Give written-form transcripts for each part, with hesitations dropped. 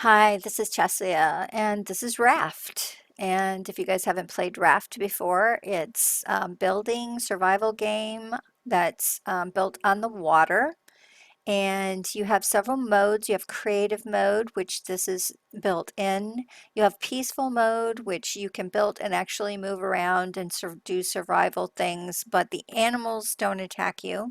Hi, this is Chesia, and this is Raft. And if you guys haven't played Raft before, it's building survival game that's built on the water. And you have several modes. You have creative mode, which this is built in. You have peaceful mode, which you can build and actually move around and do survival things, but the animals don't attack you.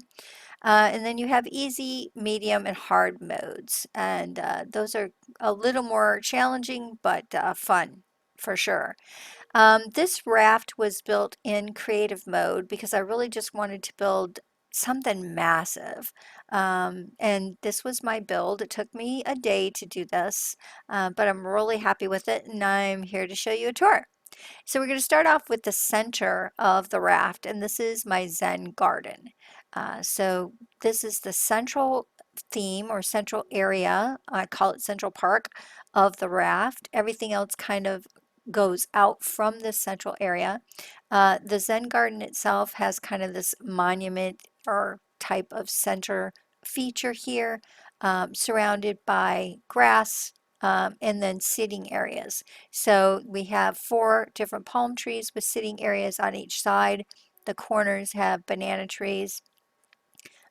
And then you have easy, medium, and hard modes. And those are a little more challenging, but fun for sure. This raft was built in creative mode because I really just wanted to build something massive. And this was my build. It took me a day to do this, but I'm really happy with it, and I'm here to show you a tour. So we're going to start off with the center of the raft, and this is my Zen Garden. So this is the central theme or central area. I call it Central Park of the raft. Everything else kind of goes out from this central area. The Zen Garden itself has kind of this monument or type of center feature here, surrounded by grass and then sitting areas. So we have 4 different palm trees with sitting areas on each side. The corners have banana trees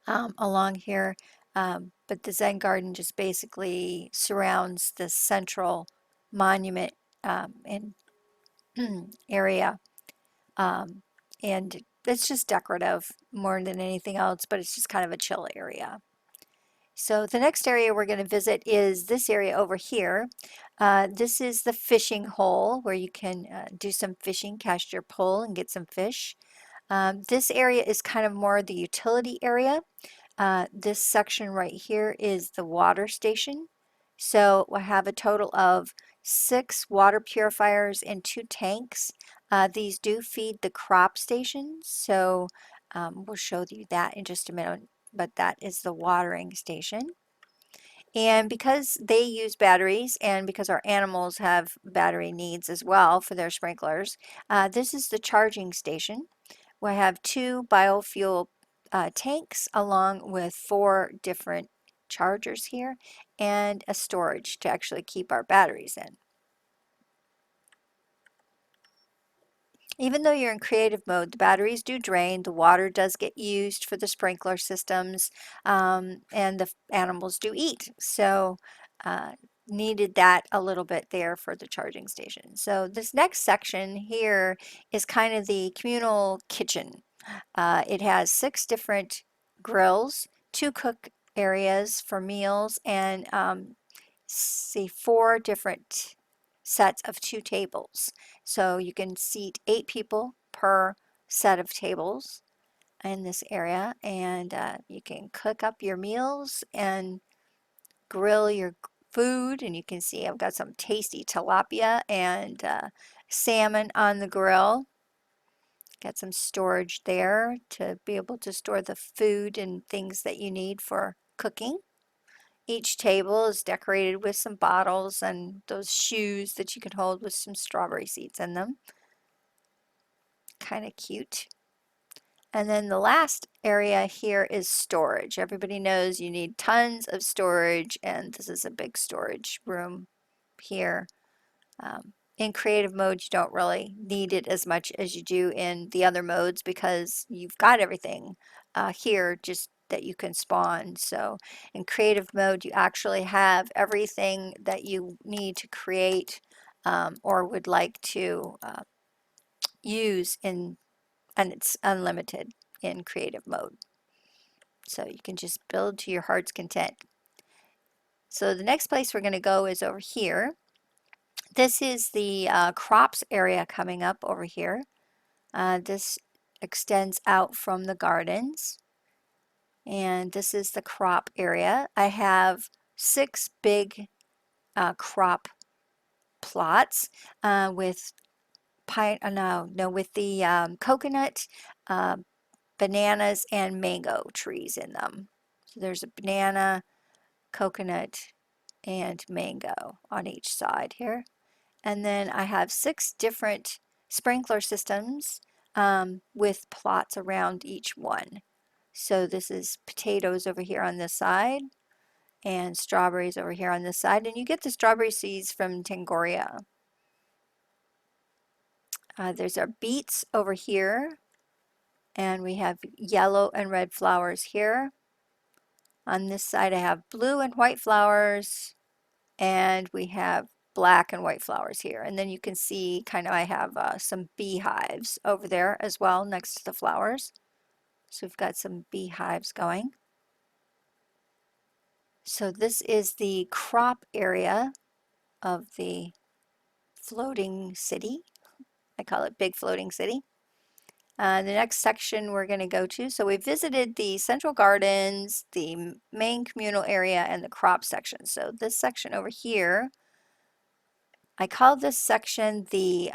along here. But the Zen Garden just basically surrounds the central monument and area. Um, and it's just decorative more than anything else, but it's just kind of a chill area. So the next area we're going to visit is this area over here. This is the fishing hole where you can do some fishing, cast your pole and get some fish. This area is kind of more the utility area. This section right here is the water station. So we'll have a total of 6 water purifiers and 2 tanks. These do feed the crop station, so we'll show you that in just a minute, but that is the watering station. And because they use batteries and because our animals have battery needs as well for their sprinklers, this is the charging station. We have 2 biofuel tanks along with 4 different chargers here and a storage to actually keep our batteries in. Even though you're in creative mode, the batteries do drain, the water does get used for the sprinkler systems, and the animals do eat. So uh, needed that a little bit there for the charging station. So this next section here is kind of the communal kitchen. It has 6 different grills, 2 cook areas for meals, and see 4 different sets of 2 tables. So you can seat 8 people per set of tables in this area, and you can cook up your meals and grill your food. And you can see I've got some tasty tilapia and salmon on the grill. Got some storage there to be able to store the food and things that you need for cooking. Each table is decorated with some bottles and those shoes that you can hold with some strawberry seeds in them. Kind of cute. And then the last area here is storage. Everybody knows you need tons of storage, and this is a big storage room here. In creative mode, you don't really need it as much as you do in the other modes because you've got everything here just that you can spawn. So in creative mode, you actually have everything that you need to create or would like to use in, and it's unlimited in creative mode. So you can just build to your heart's content. So the next place we're going to go is over here. This is the crops area coming up over here. This extends out from the gardens, and this is the crop area. I have 6 big crop plots with with the coconut, uh, bananas, and mango trees in them. So there's a banana, coconut, and mango on each side here. And then I have 6 different sprinkler systems with plots around each one. So this is potatoes over here on this side, and strawberries over here on this side. And you get the strawberry seeds from Tangoria. There's our beets over here, and we have yellow and red flowers here. On this side I have blue and white flowers, and we have black and white flowers here. And then you can see kind of I have some beehives over there as well next to the flowers. So we've got some beehives going. So this is the crop area of the floating city. I call it Big Floating City. The next section we're going to go to, so we visited the central gardens, the main communal area, and the crop section. So this section over here, I call this section the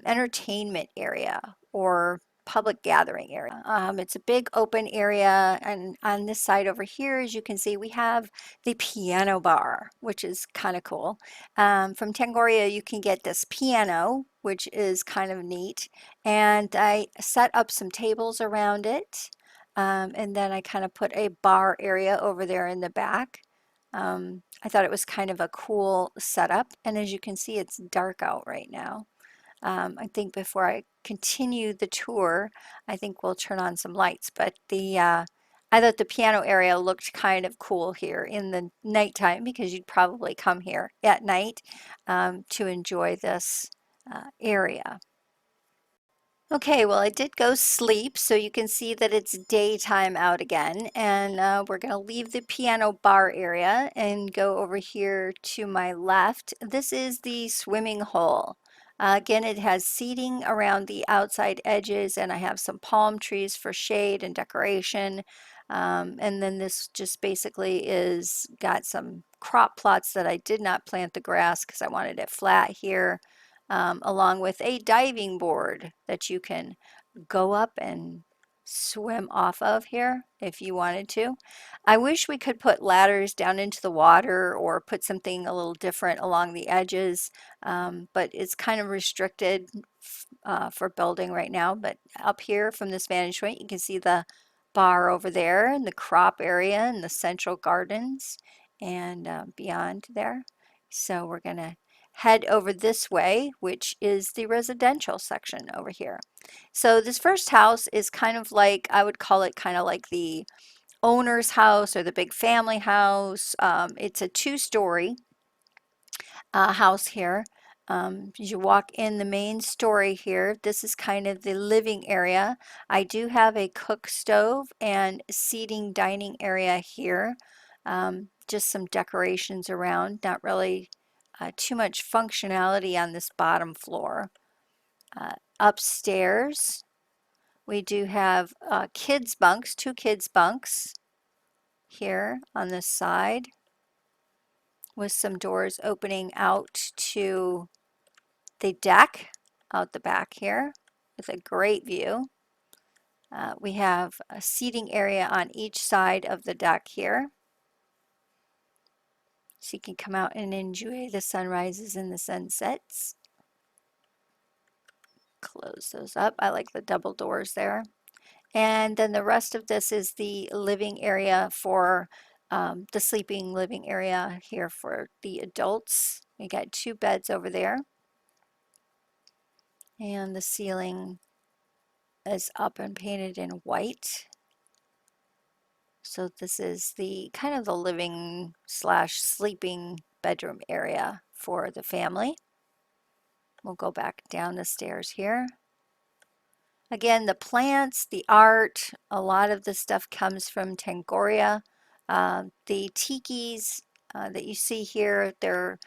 entertainment area or public gathering area. It's a big open area, and on this side over here, as you can see, we have the piano bar, which is kind of cool. From Tangoria, you can get this piano, which is kind of neat, and I set up some tables around it, and then I kind of put a bar area over there in the back. I thought it was kind of a cool setup, and as you can see, it's dark out right now. I think before I continue the tour, I think we'll turn on some lights, but I thought the piano area looked kind of cool here in the nighttime because you'd probably come here at night to enjoy this area. Okay, well, I did go sleep, so you can see that it's daytime out again, and we're going to leave the piano bar area and go over here to my left. This is the swimming hole. Again, it has seating around the outside edges, and I have some palm trees for shade and decoration. And then this just basically is got some crop plots that I did not plant the grass because I wanted it flat here, along with a diving board that you can go up and swim off of here if you wanted to. I wish we could put ladders down into the water or put something a little different along the edges, but it's kind of restricted for building right now. But up here from this vantage point, you can see the bar over there and the crop area and the central gardens and beyond there. So we're going to head over this way, which is the residential section over here. So this first house is kind of like, I would call it kind of like the owner's house or the big family house. It's a two-story house here. As you walk in the main story here, this is kind of the living area. I do have a cook stove and seating dining area here. Just some decorations around, not really too much functionality on this bottom floor. Upstairs, we do have kids bunks, two kids bunks here on this side with some doors opening out to the deck out the back here with a great view. We have a seating area on each side of the deck here. So you can come out and enjoy the sunrises and the sunsets. Close those up. I like the double doors there. And then the rest of this is the living area for the sleeping living area here for the adults. We got two beds over there. And the ceiling is up and painted in white. So this is the kind of the living slash sleeping bedroom area for the family. We'll go back down the stairs here. Again, the plants, the art, a lot of the stuff comes from Tangoria. The tikis that you see here, they're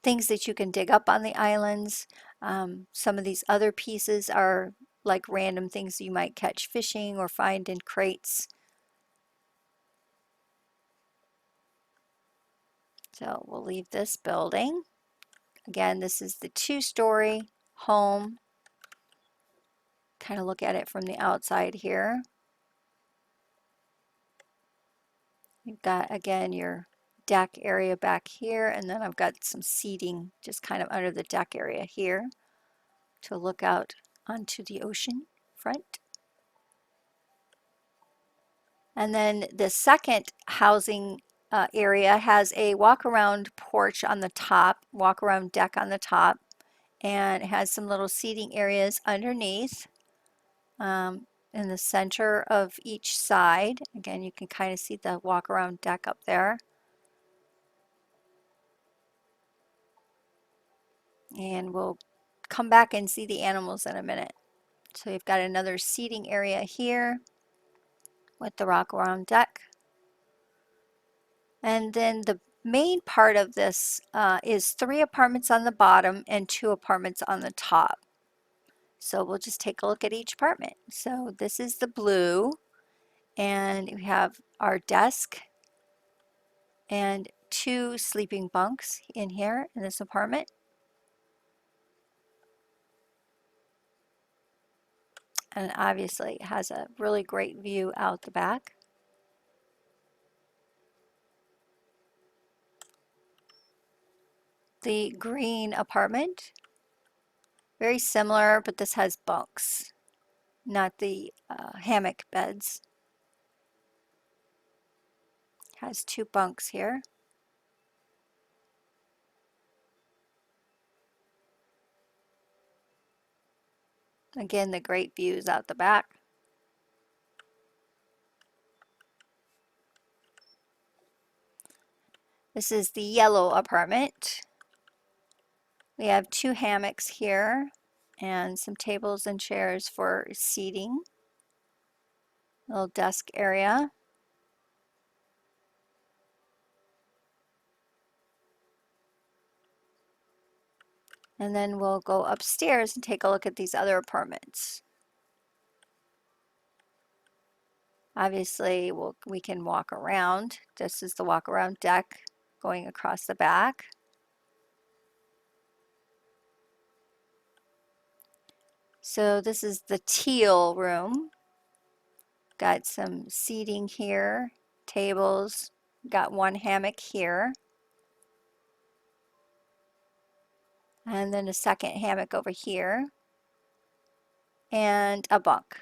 things that you can dig up on the islands. Some of these other pieces are like random things you might catch fishing or find in crates. So we'll leave this building. Again, this is the two-story home. Kind of look at it from the outside here. You've got, again, your deck area back here, and then I've got some seating just kind of under the deck area here to look out onto the ocean front. And then the second housing area has a walk-around porch on the top, walk-around deck on the top, and it has some little seating areas underneath in the center of each side. Again, you can kind of see the walk-around deck up there. And we'll come back and see the animals in a minute. So you've got another seating area here with the walk-around deck. And then the main part of this is 3 apartments on the bottom and 2 apartments on the top. So we'll just take a look at each apartment. So this is the blue, and we have our desk and 2 sleeping bunks in here in this apartment. And obviously it has a really great view out the back. The green apartment, very similar, but this has bunks, not the hammock beds. Has 2 bunks here. Again, the great views out the back. This is the yellow apartment. We have 2 hammocks here and some tables and chairs for seating. Little desk area. And then we'll go upstairs and take a look at these other apartments. Obviously, we can walk around. This is the walk around deck going across the back. So this is the teal room. Got some seating here, tables, got 1 hammock here. And then a second hammock over here. And a bunk.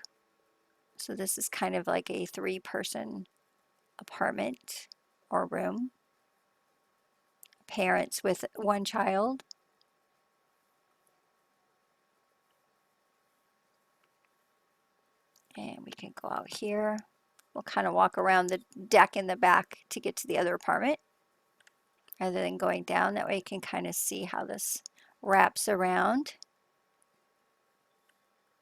So this is kind of like a 3-person apartment or room. Parents with 1 child. And we can go out here. We'll kind of walk around the deck in the back to get to the other apartment rather than going down. That way you can kind of see how this wraps around.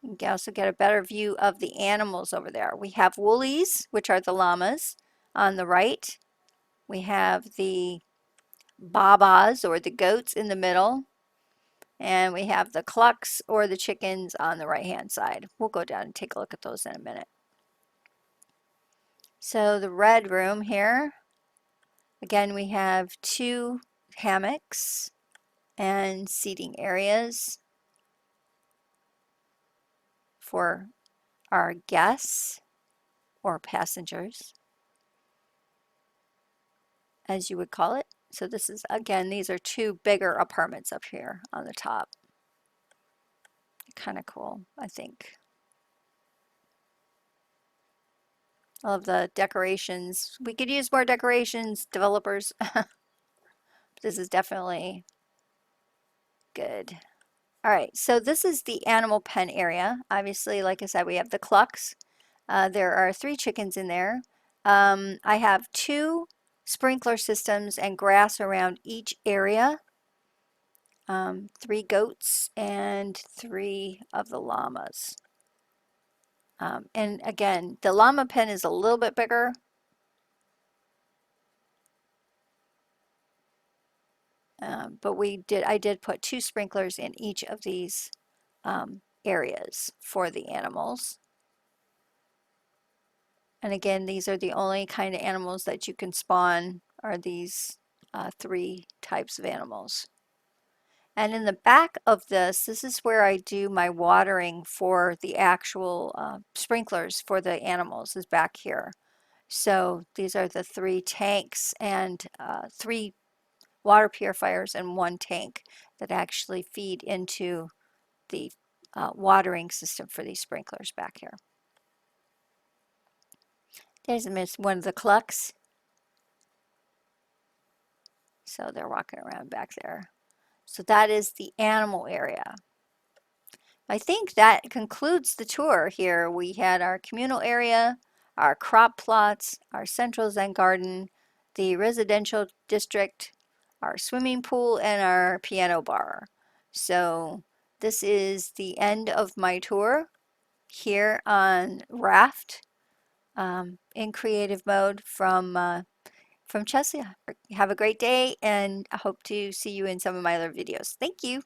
You can also get a better view of the animals over there. We have woolies, which are the llamas, on the right. We have the babas, or the goats, in the middle. And we have the clucks, or the chickens, on the right-hand side. We'll go down and take a look at those in a minute. So the red room here, again, we have 2 hammocks and seating areas for our guests or passengers, as you would call it. So this is, again, these are 2 bigger apartments up here on the top. Kind of cool, I think. I love the decorations. We could use more decorations, developers. This is definitely good. All right, so this is the animal pen area. Obviously, like I said, we have the clucks. There are 3 chickens in there. I have 2 sprinkler systems and grass around each area. 3 goats and 3 of the llamas. And again, the llama pen is a little bit bigger. But I did put 2 sprinklers in each of these areas for the animals. And again, these are the only kind of animals that you can spawn, are these 3 types of animals. And in the back of this is where I do my watering for the actual sprinklers for the animals, is back here. So these are the 3 tanks and 3 water purifiers and 1 tank that actually feed into the watering system for these sprinklers back here. There's one of the clucks. So they're walking around back there. So that is the animal area. I think that concludes the tour here. We had our communal area, our crop plots, our central Zen garden, the residential district, our swimming pool, and our piano bar. So this is the end of my tour here on Raft in creative mode from Chesia. Have a great day, and I hope to see you in some of my other videos. Thank you.